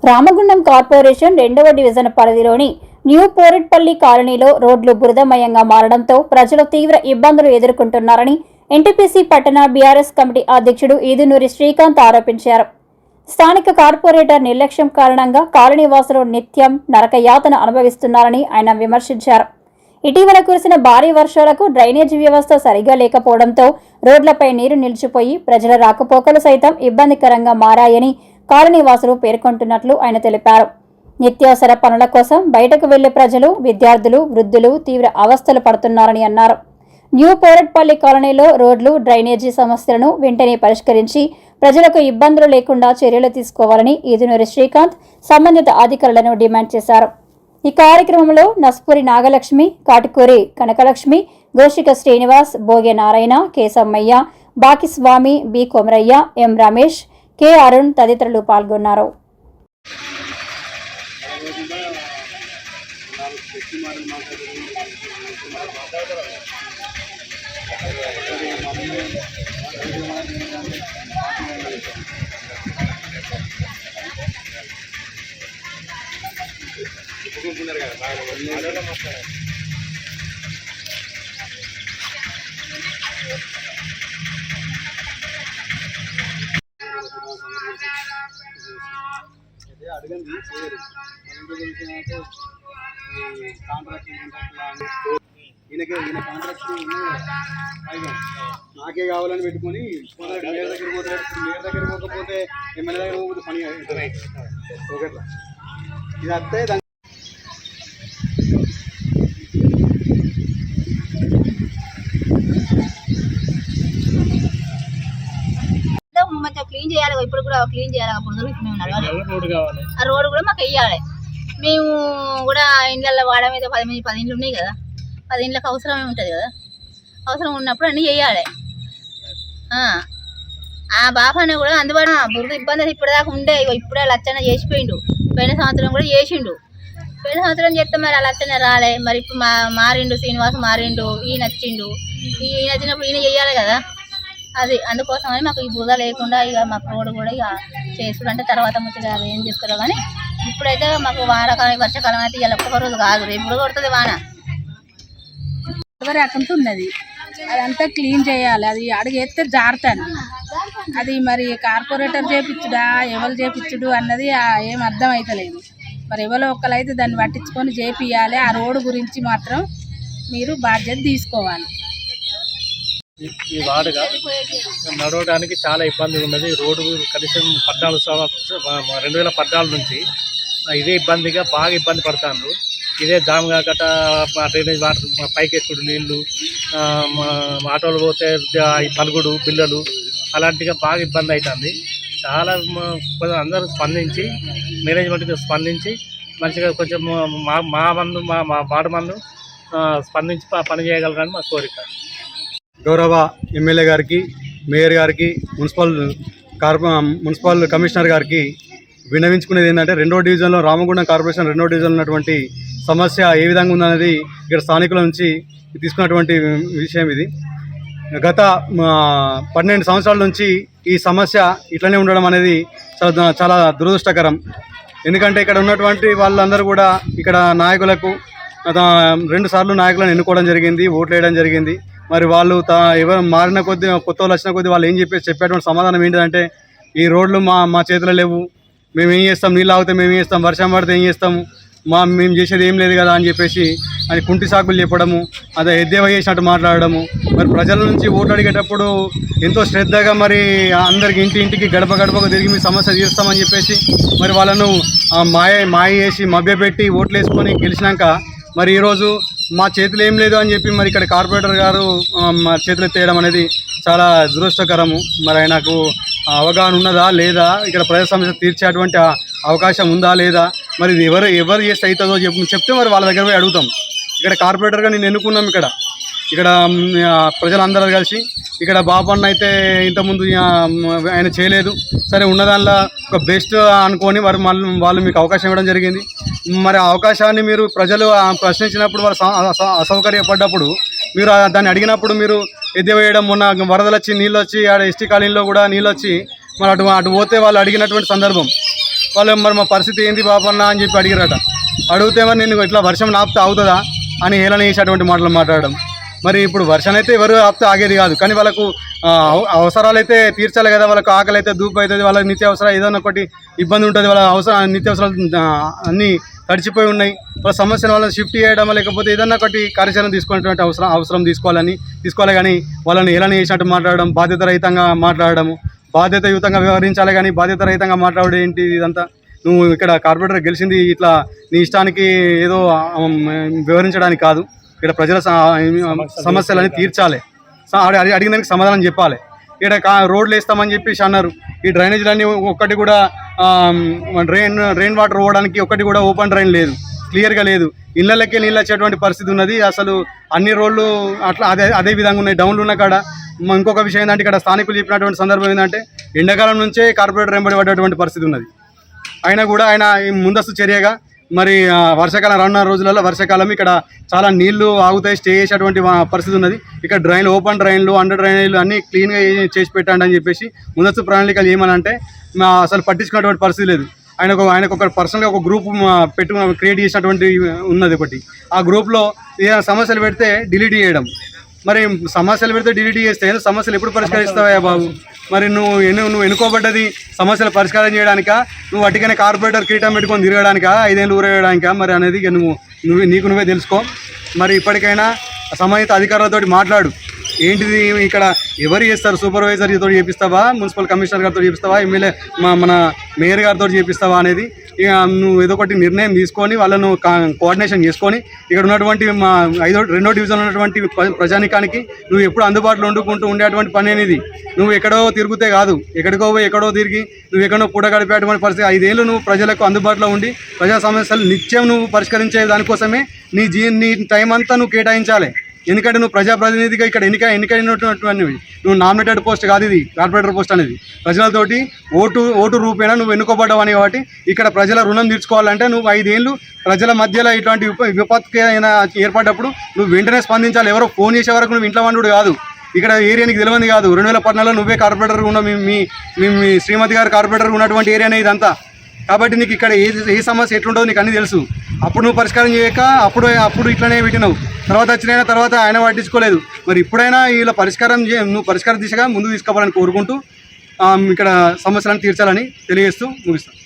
Ramagundam corporation 2వ division పరిధిలోని new పోరెట్పల్లి కాలనీలో రోడ్లు బురదమయంగా మారడంతో ప్రజలు తీవ్ర ఇబ్బందులు ఎదుర్కొంటున్నారని ఎన్టీపీసీ పట్టణ బీఆర్ఎస్ కమిటీ అధ్యక్షుడు ఈదునూరి శ్రీకాంత్ ఆరోపించారు. స్థానిక కార్పొరేటర్ నిర్లక్ష్యం కారణంగా కాలనీవాసులు నిత్యం నరకయాతన అనుభవిస్తున్నారని ఆయన విమర్శించారు. ఇటీవల కురిసిన భారీ వర్షాలకు డ్రైనేజీ వ్యవస్థ సరిగా లేకపోవడంతో రోడ్లపై నీరు నిలిచిపోయి ప్రజల రాకపోకలు సైతం ఇబ్బందికరంగా మారాయని కాలనీవాసులు పేర్కొంటున్నట్లు ఆయన తెలిపారు. నిత్యావసర పనుల కోసం బయటకు వెళ్లే ప్రజలు, విద్యార్థులు, వృద్ధులు తీవ్ర అవస్థలు పడుతున్నారని అన్నారు. న్యూ పోరెట్పల్లి కాలనీలో రోడ్లు, డ్రైనేజీ సమస్యలను వెంటనే పరిష్కరించి ప్రజలకు ఇబ్బందులు లేకుండా చర్యలు తీసుకోవాలని ఈదునూరి శ్రీకాంత్ సంబంధిత అధికారులను డిమాండ్ చేశారు. ఈ కార్యక్రమంలో నస్పూరి నాగలక్ష్మి, కాటుకూరి కనకలక్ష్మి, గోషిక శ్రీనివాస్, భోగే నారాయణ, కేశమ్మయ్య, బాకిస్వామి, బి కొమరయ్య, ఎం రమేష్, కె అరుణ్ తదితరులు పాల్గొన్నారు. అడగండి చేయరు కాంట్రాక్ట్ ఈయన కాంట్రాక్ట్ నాకే కావాలని పెట్టుకొని మేయర్ దగ్గర పోతే మేయర్ దగ్గర పోకపోతే ఎమ్మెల్యే దగ్గర పోతే పని ఓకే ఇది వస్తే మంచిగా క్లీన్ చేయాలి. ఇప్పుడు కూడా క్లీన్ చేయాలి. అప్పుడు ఆ రోడ్డు కూడా మాకు వెయ్యాలి. మేము కూడా ఇండ్ల వాడ మీద 10 ఇండ్లు ఉన్నాయి కదా, 10 ఇండ్లకు అవసరమే ఉంటుంది కదా. అవసరం ఉన్నప్పుడు అన్నీ చేయాలి. ఆ బాబాని కూడా అందుబాటు బురద ఇబ్బంది ఇప్పటిదాకా ఉండే, ఇప్పుడే లచ్చన చేసిపోయిండు. పోయిన సంవత్సరం కూడా చేసిండు. పోయిన సంవత్సరం చేస్తే మరి ఆ లచ్చన రాలే. మరి ఇప్పుడు మారిండు, శ్రీనివాస్ మారిండు, ఈయన వచ్చిండు. ఈయన వచ్చినప్పుడు ఈయన చేయాలి కదా. అది అందుకోసమని మాకు ఈ బురద లేకుండా ఇక మాకు రోడ్డు కూడా ఇక చేసుడు అంటే తర్వాత ముచ్చట ఏం చేసుకోరు. కానీ ఇప్పుడైతే మాకు వానకాలం, వర్షాకాలం అయితే ఇలా ఒక్క రోజు కాదు, రేపు కూడా కొడుతుంది వాన. ఎవరి అకంత ఉన్నది అదంతా క్లీన్ చేయాలి. అది అడుగేస్తే జారుతాను. అది మరి కార్పొరేటర్ చేపించుడా ఎవరు చేపించుడు అన్నది ఏం అర్థం అవుతలేదు. మరి ఎవరో ఒకరైతే దాన్ని పట్టించుకొని చేపియాలి. ఆ రోడ్డు గురించి మాత్రం మీరు బాధ్యత తీసుకోవాలి. ఈ వార్డుగా నడవడానికి చాలా ఇబ్బంది ఉన్నది. రోడ్డు కనీసం 2014 నుంచి ఇదే ఇబ్బందిగా బాగా ఇబ్బంది పడుతున్నారు. ఇదే జామ్ కాకట డ్రైనేజ్ వాటర్ పైకి ఎక్కుడు నీళ్లు, ఆటోలు పోతే పలుగుడు బిల్లలు అలాంటిగా బాగా ఇబ్బంది అవుతుంది. చాలా అందరూ స్పందించి మేనేజ్మెంట్కి స్పందించి మంచిగా కొంచెం మా వార్డు మందు స్పందించి పని చేయగలరని మా కోరిక. గౌరవ ఎమ్మెల్యే గారికి, మేయర్ గారికి, మున్సిపల్ కమిషనర్ గారికి విన్నవించుకునేది ఏంటంటే 2వ డివిజన్లో రామగుండం కార్పొరేషన్ 2వ డివిజన్లో ఉన్నటువంటి సమస్య ఏ విధంగా ఉందనేది ఇక్కడ స్థానికుల నుంచి తీసుకున్నటువంటి విషయం. ఇది గత 12 సంవత్సరాల నుంచి ఈ సమస్య ఇట్లనే ఉండడం అనేది చాలా దురదృష్టకరం. ఎందుకంటే ఇక్కడ ఉన్నటువంటి వాళ్ళందరూ కూడా ఇక్కడ నాయకులకు 2 సార్లు నాయకులను ఎన్నుకోవడం జరిగింది, ఓట్లు వేయడం జరిగింది. మరి వాళ్ళు ఎవరు మారిన కొద్దీ, కొత్త వాళ్ళు వచ్చిన కొద్దీ వాళ్ళు ఏం చెప్పేటువంటి సమాధానం ఏంటంటే ఈ రోడ్లు మా చేతిలో లేవు, మేము ఏం చేస్తాం, నీళ్ళు ఆగితే మేము ఏం చేస్తాం, వర్షం పడితే ఏం చేస్తాము, మేము చేసేది ఏం లేదు కదా అని చెప్పేసి అని కుంటి సాకులు చెప్పడము, అదే ఎద్దేవా చేసినట్టు మాట్లాడడము. మరి ప్రజల నుంచి ఓట్లు అడిగేటప్పుడు ఎంతో శ్రద్ధగా మరి అందరికి ఇంటికి గడప గడపకు తిరిగి మీ సమస్య తీరుస్తామని చెప్పేసి మరి వాళ్ళను మాయ చేసి మభ్యపెట్టి ఓట్లు వేసుకొని గెలిచినాక మరి ఈరోజు మా చేతిలో ఏం లేదు అని చెప్పి మరి ఇక్కడ కార్పొరేటర్ గారు మా చేతులు ఎత్తేయడం అనేది చాలా దురదృష్టకరము. మరి ఆయనకు అవగాహన ఉన్నదా లేదా, ఇక్కడ ప్రజా సమస్య తీర్చేటువంటి అవకాశం ఉందా లేదా, మరి ఇది ఎవరు చేస్తే అవుతుందో చెప్తే మరి వాళ్ళ దగ్గర పోయి అడుగుతాం. ఇక్కడ కార్పొరేటర్గా నేను ఎన్నుకున్నాం. ఇక్కడ ప్రజలందరూ కలిసి ఇక్కడ బాపన్న అయితే ఇంతకుముందు ఆయన చేయలేదు, సరే ఉన్నదానిలో ఒక బెస్ట్ అనుకొని వాళ్ళు మీకు అవకాశం ఇవ్వడం జరిగింది. మరి ఆ అవకాశాన్ని మీరు ప్రజలు ప్రశ్నించినప్పుడు వాళ్ళు అసౌకర్యపడ్డప్పుడు మీరు దాన్ని అడిగినప్పుడు మీరు ఎద్దేవేయడం, మొన్న వరదలు వచ్చి నీళ్ళు వచ్చి ఆడ ఎస్టీ కాలనీలో కూడా నీళ్ళు వచ్చి మరి అటు పోతే వాళ్ళు అడిగినటువంటి సందర్భం. వాళ్ళు మరి మా పరిస్థితి ఏంది బాబన్న అని చెప్పి అడిగారట. అడిగితే మరి నేను ఇట్లా వర్షం ఆపితే అవుతుందా అని హేళన చేసేటువంటి మాటలు మాట్లాడడం. మరి ఇప్పుడు వర్షాన్ని అయితే ఎవరు ఆపితే ఆగేది కాదు, కానీ వాళ్ళకు అవసరాలు అయితే తీర్చాలి కదా. వాళ్ళకు ఆకలి అయితే దూపు అవుతుంది, వాళ్ళకి నిత్యావసరాలు ఏదైనా ఒకటి ఇబ్బంది ఉంటుంది, వాళ్ళ నిత్యావసరాలు అన్నీ తడిచిపోయి ఉన్నాయి. వాళ్ళ సమస్యను వాళ్ళని షిఫ్ట్ చేయడం లేకపోతే ఏదన్నా ఒకటి కార్యాచరణ తీసుకునేటువంటి అవసరం తీసుకోవాలి కానీ వాళ్ళని హేళన చేసినట్టు మాట్లాడడం, బాధ్యత రహితంగా మాట్లాడడం, బాధ్యతయుతంగా వ్యవహరించాలి కానీ బాధ్యత రహితంగా మాట్లాడడం ఏంటి ఇదంతా? నువ్వు ఇక్కడ కార్పొరేటర్ గెలిచింది ఇట్లా నీ ఇష్టానికి ఏదో వివరించడానికి కాదు, ఇక్కడ ప్రజల సమస్యలని తీర్చాలి, అడిగిన దానికి సమాధానం చెప్పాలి. ఇక్కడ రోడ్లు వేస్తామని చెప్పేసి అన్నారు, ఈ డ్రైనేజీలన్నీ ఒక్కటి కూడా రెయిన్ వాటర్ పోవడానికి ఒక్కటి కూడా ఓపెన్ డ్రైన్ లేదు, క్లియర్గా లేదు. ఇళ్ళకే నీళ్ళు వచ్చేటువంటి పరిస్థితి ఉన్నది. అసలు అన్ని రోడ్లు అట్లా అదే విధంగా ఉన్నాయి. డౌన్లు ఉన్న కాడ ఇంకొక విషయం ఏంటంటే ఇక్కడ స్థానికులు చెప్పినటువంటి సందర్భం ఏంటంటే ఎండాకాలం నుంచే కార్పొరేటర్ వెంబడి పడేటువంటి పరిస్థితి ఉన్నది. అయినా కూడా ఆయన ముందస్తు చర్యగా మరి వర్షాకాలం రానున్న రోజులలో వర్షాకాలం ఇక్కడ చాలా నీళ్లు ఆగుతాయి, స్టే చేసేటువంటి పరిస్థితి ఉన్నది. ఇక్కడ డ్రైన్లు, ఓపెన్ డ్రైన్లు, అండర్ డ్రైనేజీలు అన్నీ క్లీన్గా చేసి పెట్టండి అని చెప్పేసి ముందస్తు ప్రణాళికలు ఏమనంటే అసలు పట్టించుకున్నటువంటి పరిస్థితి లేదు. ఆయనకు ఒక పర్సనల్గా ఒక గ్రూప్ క్రియేట్ చేసినటువంటి ఉన్నది ఒకటి. ఆ గ్రూప్లో ఏదైనా సమస్యలు పెడితే డిలీట్ చేయడం. మరి సమస్యలు పెడితే డిలీట్ చేస్తే సమస్యలు ఎప్పుడు పరిష్కరిస్తావా బాబు? మరి నువ్వు ఎన్నుకోబడ్డది సమస్యలు పరిష్కారం చేయడానికా, నువ్వు అటుకనే కార్పొరేటర్ కిరీటం పెట్టుకొని తిరగడానికా, 5 ఏళ్ళు ఊరేయడానికా మరి అనేది నువ్వే తెలుసుకో. మరి ఇప్పటికైనా సంబంధిత అధికారులతో మాట్లాడు. ఏంటిది ఇక్కడ ఎవరు చేస్తారు? సూపర్వైజర్తో చేపిస్తావా, మున్సిపల్ కమిషనర్ గారితో చేపిస్తావా, ఎమ్మెల్యే మన మేయర్ గారితో చేపిస్తావా అనేది ఇక నువ్వు ఏదో ఒకటి నిర్ణయం తీసుకొని వాళ్ళను కోఆర్డినేషన్ చేసుకొని ఇక్కడ ఉన్నటువంటి మా 2వ డివిజన్లో ఉన్నటువంటి ప్రజానికానికి నువ్వు ఎప్పుడు అందుబాటులో వండుకుంటూ ఉండేటువంటి పని అనేది. నువ్వు ఎక్కడో తిరిగితే కాదు, ఎక్కడో తిరిగి నువ్వు ఎక్కడో పూట గడిపేటువంటి పరిస్థితి. 5 ఏళ్ళు నువ్వు ప్రజలకు అందుబాటులో ఉండి ప్రజా సమస్యలు నిత్యం నువ్వు పరిష్కరించే దానికోసమే నీ టైం అంతా నువ్వు కేటాయించాలి. ఎందుకంటే నువ్వు ప్రజాప్రతినిధిగా ఇక్కడ ఎన్నికైనటువంటి నువ్వు నామినేటెడ్ పోస్ట్ కాదు, ఇది కార్పొరేటర్ పోస్ట్ అనేది. ప్రజలతోటి ఓటు రూపేణా నువ్వు ఎన్నుకోబడ్డావు అని కాబట్టి ఇక్కడ ప్రజల రుణం తీర్చుకోవాలంటే నువ్వు 5 ఏళ్ళు ప్రజల మధ్యలో ఇటువంటి విపత్తుకి అయినా ఏర్పడ్డప్పుడు నువ్వు వెంటనే స్పందించాలి. ఎవరో ఫోన్ చేసే వరకు నువ్వు ఇంట్లో వండుడు కాదు. ఇక్కడ ఏరియా నీకు తెలియదు కాదు. 2014లో నువ్వే కార్పొరేటర్ ఉన్న మీ శ్రీమతి గారు కార్పొరేటర్ ఉన్నటువంటి ఏరియానే ఇదంతా. కాబట్టి నీకు ఇక్కడ ఏ సమస్య ఎట్లుంటుందో నీకు అన్నీ తెలుసు. అప్పుడు నువ్వు పరిష్కారం చేయక అప్పుడు ఇట్లనే పెట్టినావు. తర్వాత ఆయన పట్టించుకోలేదు. మరి ఇప్పుడైనా ఇలా నువ్వు పరిష్కారం దిశగా ముందుకు తీసుకోవాలని కోరుకుంటూ ఇక్కడ సమస్యలను తీర్చాలని తెలియజేస్తూ ముగిస్తాను.